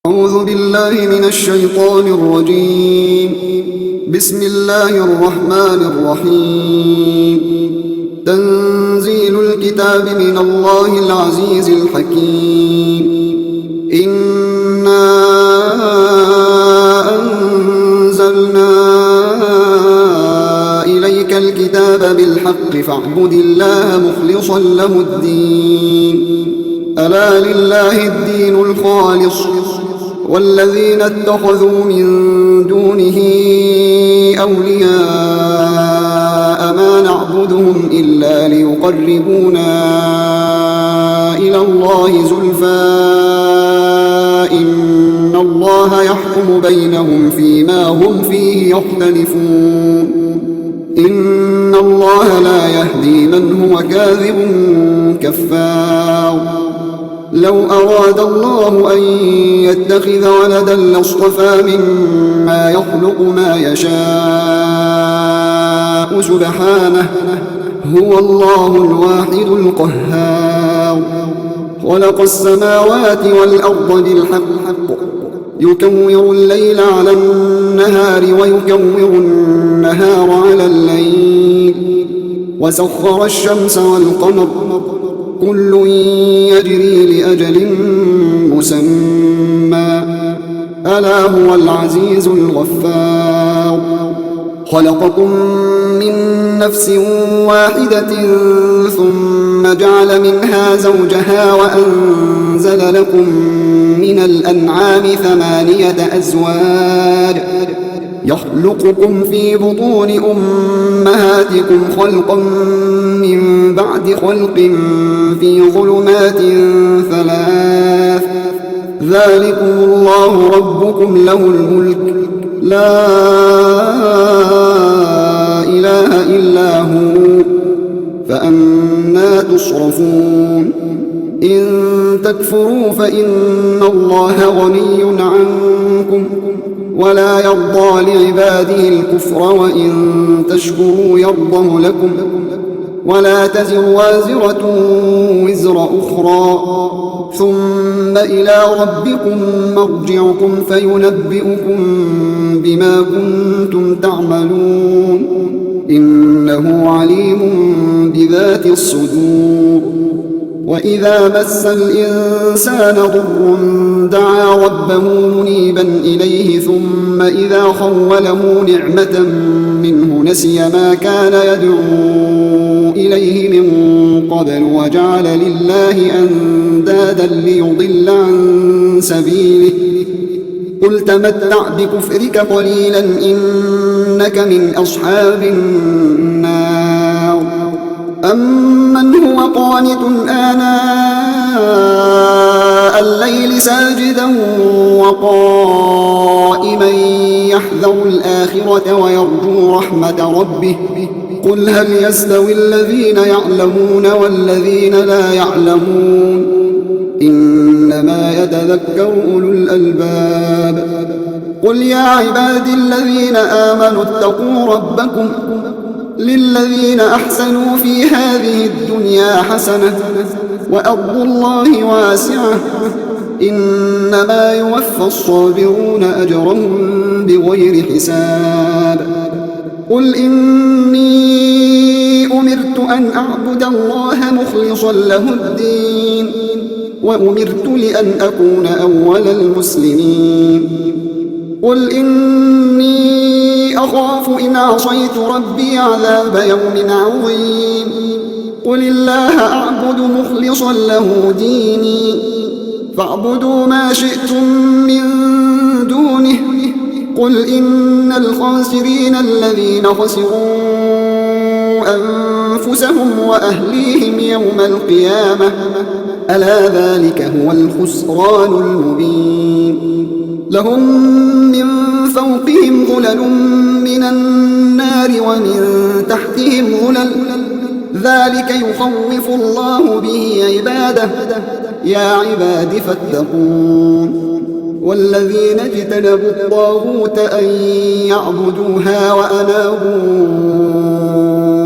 أعوذ بالله من الشيطان الرجيم. بسم الله الرحمن الرحيم. تنزيل الكتاب من الله العزيز الحكيم. إنا أنزلنا إليك الكتاب بالحق فاعبد الله مخلصا له الدين. ألا لله الدين الخالص والذين اتخذوا من دونه أولياء ما نعبدهم إلا ليقربونا إلى الله زلفى إن الله يحكم بينهم فيما هم فيه يختلفون. إن الله لا يهدي من هو كاذب كفار. لو أراد الله أن يتخذ ولدا لاصطفى مما يخلق ما يشاء سبحانه هو الله الواحد القهار. خلق السماوات والأرض بالحق يكور الليل على النهار ويكور النهار على الليل وسخر الشمس والقمر كل يجري لأجل مسمى ألا هو العزيز الغفار. خلقكم من نفس واحدة ثم جعل منها زوجها وأنزل لكم من الأنعام 8 أزواج يخلقكم في بطون أمهاتكم خلقا من بعد خلق في ظلمات 3 ذلكم الله ربكم له الملك لا إله إلا هو فأنى تصرفون. إن تكفروا فإن الله غني عنكم ولا يرضى لعباده الكفر وإن تشكروا يرضه لكم ولا تزر وازرة وزر أخرى ثم إلى ربكم مرجعكم فينبئكم بما كنتم تعملون إنه عليم بذات الصدور. وإذا مس الإنسان ضر دعا ربه منيبا إليه ثم إذا خوله نعمة منه نسي ما كان يدعو إليه من قبل وجعل لله أندادا ليضل عن سبيله قل تمتع بكفرك قليلا إنك من أصحاب النار. أمن هو قانت آناء الليل ساجدا وقائما يحذر الآخرة ويرجو رحمة ربه قل هل يستوي الذين يعلمون والذين لا يعلمون إنما يتذكر أولو الألباب. قل يا عبادي الذين آمنوا اتقوا ربكم للذين أحسنوا في هذه الدنيا حسنة وأرض الله واسعة إنما يوفى الصابرون أجرهم بغير حساب. قل إني أمرت أن أعبد الله مخلصا له الدين وأمرت لأن أكون أول المسلمين. قل إني أخاف إن عصيت ربي عذاب يوم عظيم. قل الله أعبد مخلصا له ديني فاعبدوا ما شئتم من دونه. قل إن الخاسرين الذين خسروا أنفسهم وأهليهم يوم القيامة ألا ذلك هو الخسران المبين. لهم من فوقهم ظلل من النار ومن تحتهم ظلل ذلك يخوف الله به عباده يا عباد فاتقون. والذين اجتنبوا الطاغوت أن يعبدوها وأنابوا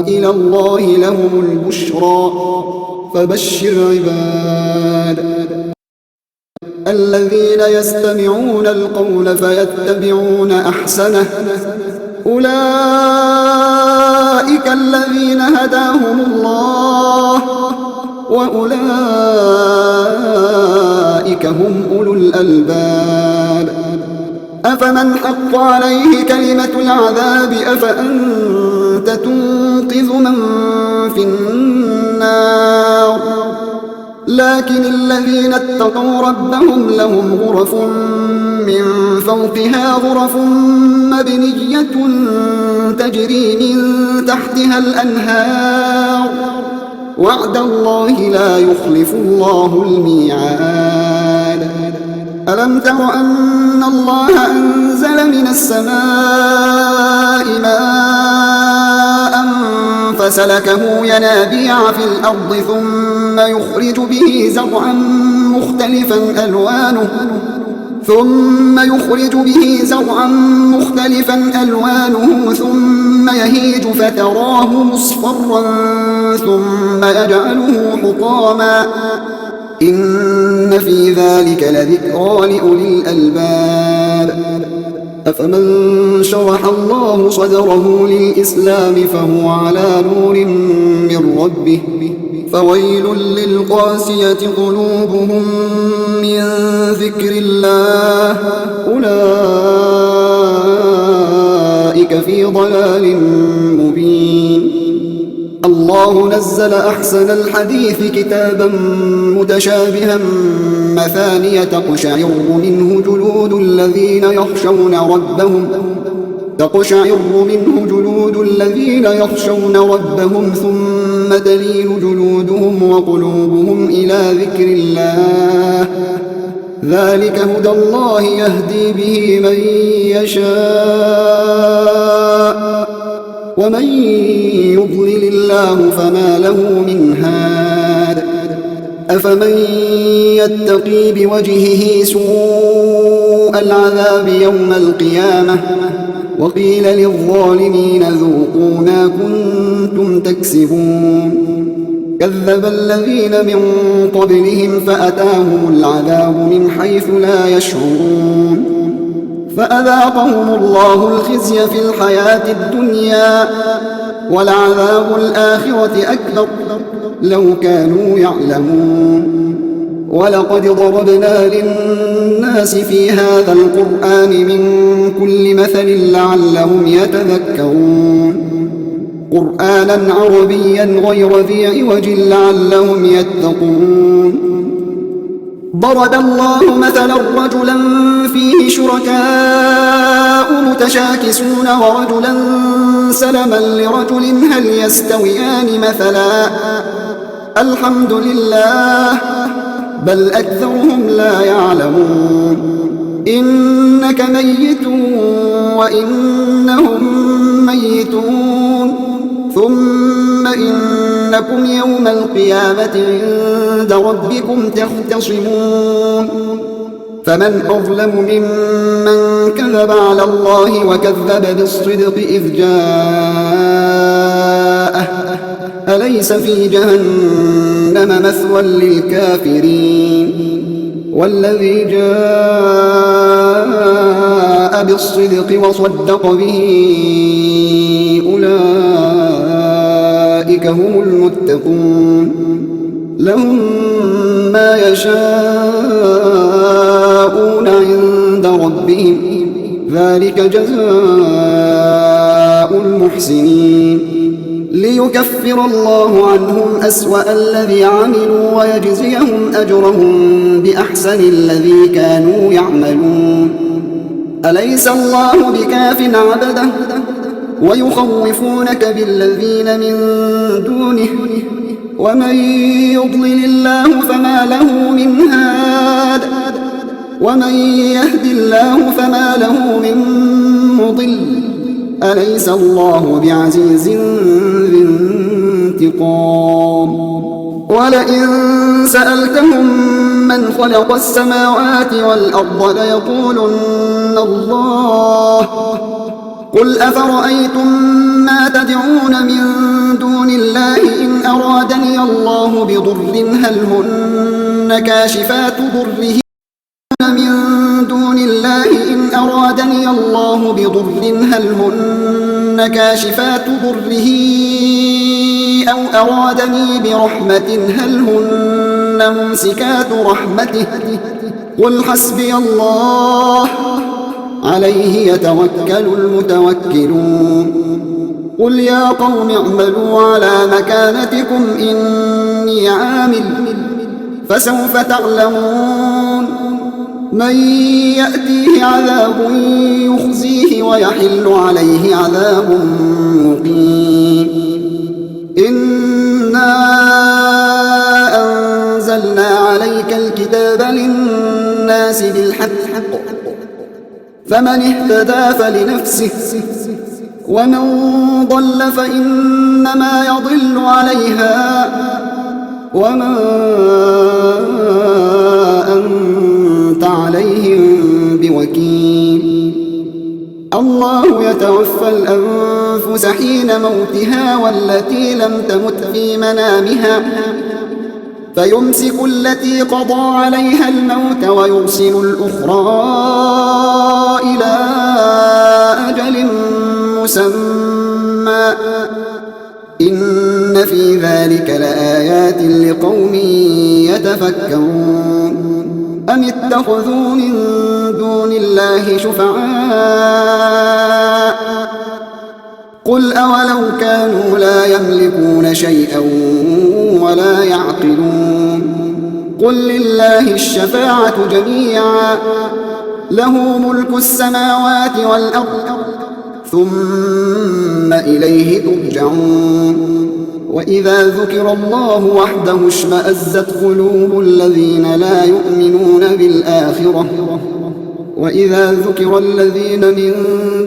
إلى الله لهم البشرى فبشر عباد الذين يستمعون القول فيتبعون أحسنه أولئك الذين هداهم الله وأولئك هم أولو الألباب أفمن حق عليه كلمة العذاب أفأنت تنقذ من في النار لكن الذين اتقوا ربهم لهم غرف من فوقها غرف مبنية تجري من تحتها الأنهار وعد الله لا يخلف الله الميعاد ألم تر أن الله أنزل من السماء ماء فسلكه ينابيع في الأرض ثم يخرج به زرعا مختلفا ألوانه ثم يهيج فتراه مصفرا ثم يجعله حطاما إن في ذلك لذكرى لأولي الألباب أفمن شرح الله صدره للإسلام فهو على نور من ربه فويل للقاسية قلوبهم من ذكر الله أولئك في ضلال مبين الله نزل أحسن الحديث كتابا متشابها مثانية تقشعر منه جلود الذين يخشون ربهم ثم تلين جلودهم وقلوبهم إلى ذكر الله ذلك هدى الله يهدي به من يشاء ومن يضلل الله فما له من هاد أفمن يتقي بوجهه سوء العذاب يوم القيامة وقيل للظالمين ذوقوا ما كنتم تكسبون كذب الذين من قبلهم فأتاهم العذاب من حيث لا يشعرون فأذاقهم الله الخزي في الحياة الدنيا ولعذاب الآخرة أكبر لو كانوا يعلمون ولقد ضربنا للناس في هذا القرآن من كل مثل لعلهم يتذكرون قرآنا عربيا غير ذي عوج لعلهم يتقون ضرب الله مثلا رجلا فيه شركاء متشاكسون ورجلا سلما لرجل هل يستويان مثلا الحمد لله بل أكثرهم لا يعلمون إنك ميت وإنهم ميتون ثم إنكم يوم القيامة عند ربكم تختصمون فمن أظلم ممن كذب على الله وكذب بالصدق إذ جاءه أليس في جهنم مثوى للكافرين والذي جاء بالصدق وصدق به أولئك هم المتقون لهم ما يشاءون عند ربهم ذلك جزاء المحسنين ليكفر الله عنهم أسوأ الذي عملوا ويجزيهم أجرهم بأحسن الذي كانوا يعملون أليس الله بكاف عبده ويخوفونك بالذين من دونه ومن يضلل الله فما له من هاد ومن يهد الله فما له من مضل أليس الله بعزيز ذي انتقام ولئن سألتهم من خلق السماوات والأرض ليقولن الله قل أفرأيتم ما تدعون من دون الله إن أرادني الله بضر هل هن كاشفات ضره من دون الله إن أرادني الله بضر هل هن كاشفات ضره أو أرادني برحمة هل هن ممسكات رحمته قل حسبي الله عليه يتوكل المتوكلون قل يا قوم اعملوا على مكانتكم إني عامل فسوف تعلمون من يأتيه عذاب يخزيه ويحل عليه عذاب مقيم إنا أنزلنا عليك الكتاب للناس بالحق فمن اهتدى فلنفسه ومن ضل فإنما يضل عليها وما أنت عليهم بوكيل الله يتوفى الأنفس حين موتها والتي لم تمت في منامها فيمسك التي قضى عليها الموت ويرسل الأخرى إلى أجل مسمى إن في ذلك لآيات لقوم يتفكرون أم اتخذوا من دون الله شفعاء قل أولو كانوا لا يملكون شيئا ولا يعقلون قل لله الشفاعة جميعا له ملك السماوات والأرض ثم إليه ترجعون وإذا ذكر الله وحده اشمأزت قلوب الذين لا يؤمنون بالآخرة وإذا ذكر الذين من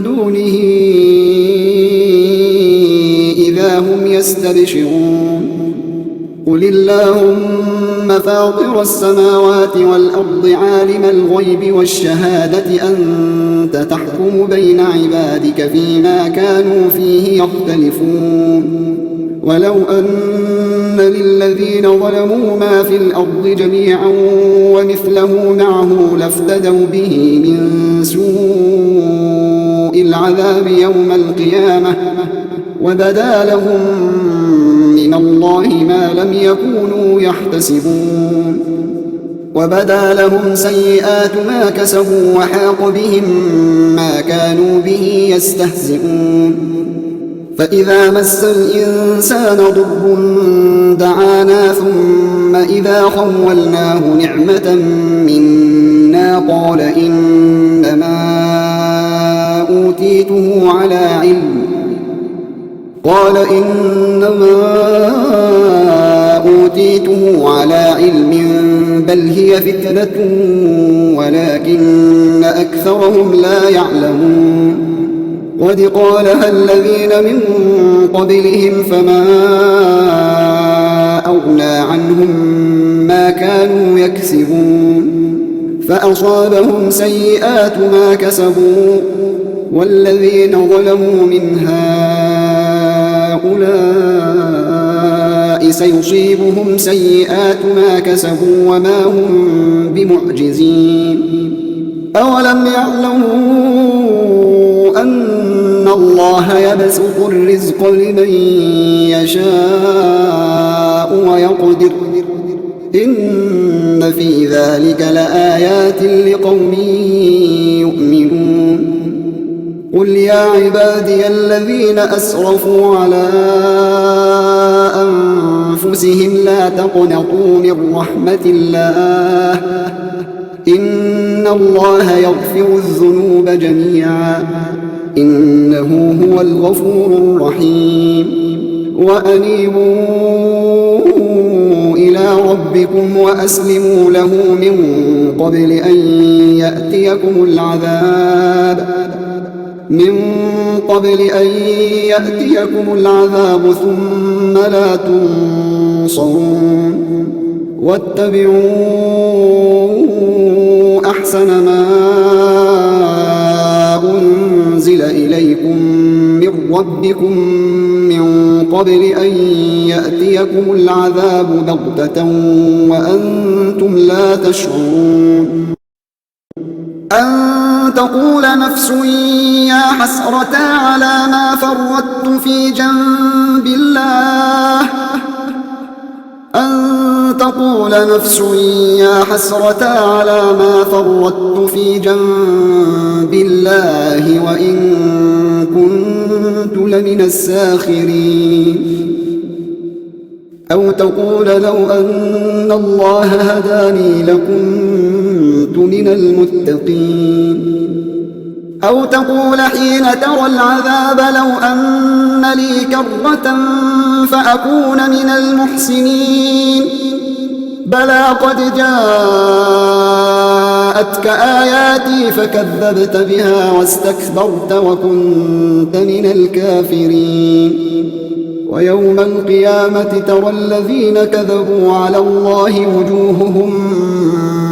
دونه إذا هم يستبشرون قل اللهم فاطر السماوات والأرض عالم الغيب والشهادة أنت تحكم بين عبادك فيما كانوا فيه يختلفون ولو أن للذين ظلموا ما في الأرض جميعا ومثله معه لافتدوا به من سوء العذاب يوم القيامة وبدا لهم من الله ما لم يكونوا يحتسبون وبدا لهم سيئات ما كسبوا وحاق بهم ما كانوا به يستهزئون فإذا مس الإنسان ضر دعانا ثم إذا خولناه نعمة منا قال إنما أوتيته على علم بل هي فتنة ولكن أكثرهم لا يعلمون قد قالها الذين من قبلهم فما أغنى عنهم ما كانوا يكسبون فأصابهم سيئات ما كسبوا والذين ظلموا من هؤلاء سيصيبهم سيئات ما كسبوا وما هم بمعجزين أولم يعلموا أن الله يبسط الرزق لمن يشاء ويقدر إن في ذلك لآيات لقوم يؤمنون قل يا عبادي الذين أسرفوا على أنفسهم لا تقنطوا من رحمة الله إن الله يغفر الذنوب جميعا إنه هو الغفور الرحيم وأنيبوا إلى ربكم وأسلموا له من قبل أن يأتيكم العذاب ثم لا تنصرون واتبعوا أحسن ما أنزل إليكم من ربكم من قبل أن يأتيكم العذاب بغتة وأنتم لا تشعرون تقول نفس يا حسرة على ما فرطت في جنب الله تقول نفس يا حسرة على ما فرطت في جنب الله وإن كنت لمن الساخرين أو تقول لو أن الله هداني لكنت من المتقين أو تقول حين ترى العذاب لو أن لي كرة فأكون من المحسنين بلى قد جاءتك آياتي فكذبت بها واستكبرت وكنت من الكافرين ويوم القيامة ترى الذين كذبوا على الله وجوههم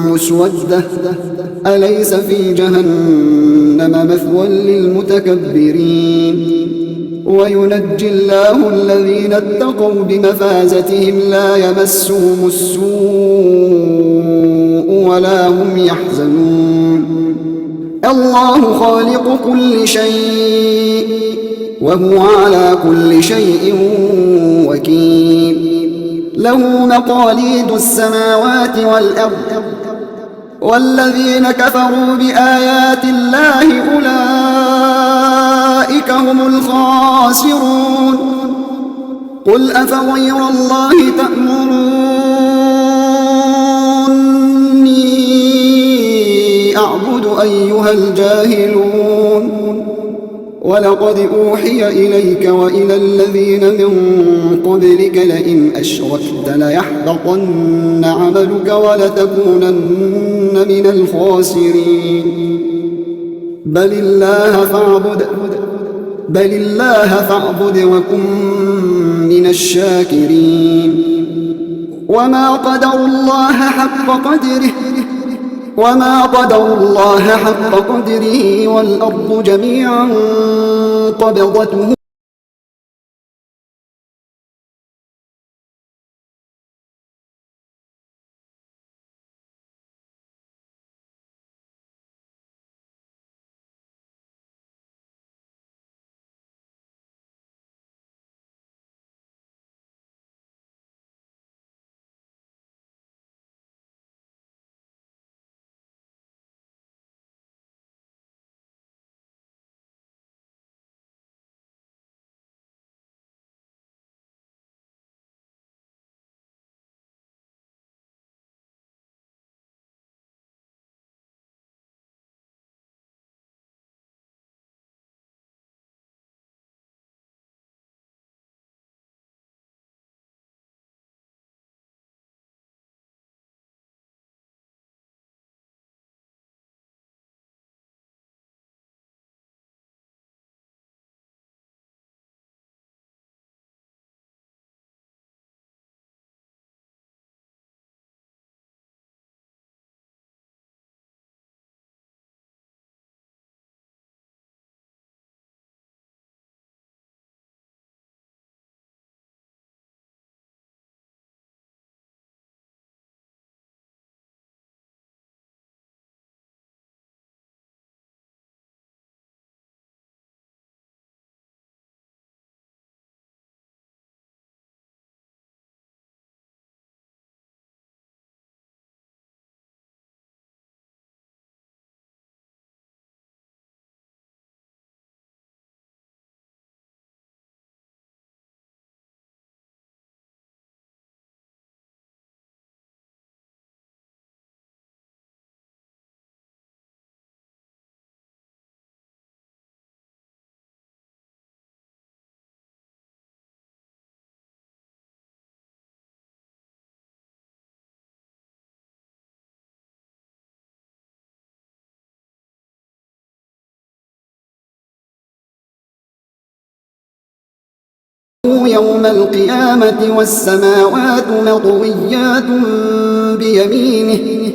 مسودة أليس في جهنم مثوى للمتكبرين وينجي الله الذين اتقوا بمفازتهم لا يمسهم السوء ولا هم يحزنون الله خالق كل شيء وهو على كل شيء وكيل له مقاليد السماوات والأرض والذين كفروا بآيات الله أولئك هم الخاسرون قل أفغير الله تأمروني أعبد أيها الجاهلون ولقد أوحي إليك وإلى الذين من قبلك لئن أشركت ليحبطن عملك ولتكونن من الخاسرين بل الله فاعبد وكن من الشاكرين وما قدروا الله حق قدره والأرض جميعا قبضته يوم القيامة والسماوات مطويات بيمينه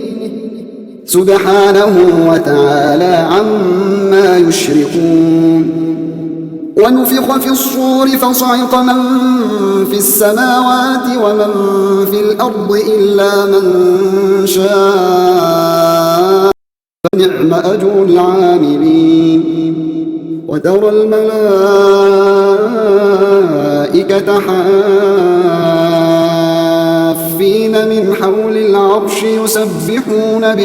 سبحانه وتعالى عما يشركون ونفخ في الصور فصعق من في السماوات ومن في الأرض إلا من شاء نعم أجر العاملين وترى الملائكة حافين من حول العرش يسبحون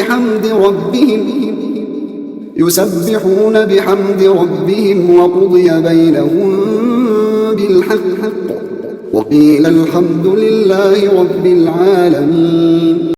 بحمد ربهم وقضي بينهم بالحق وقيل الحمد لله رب العالمين.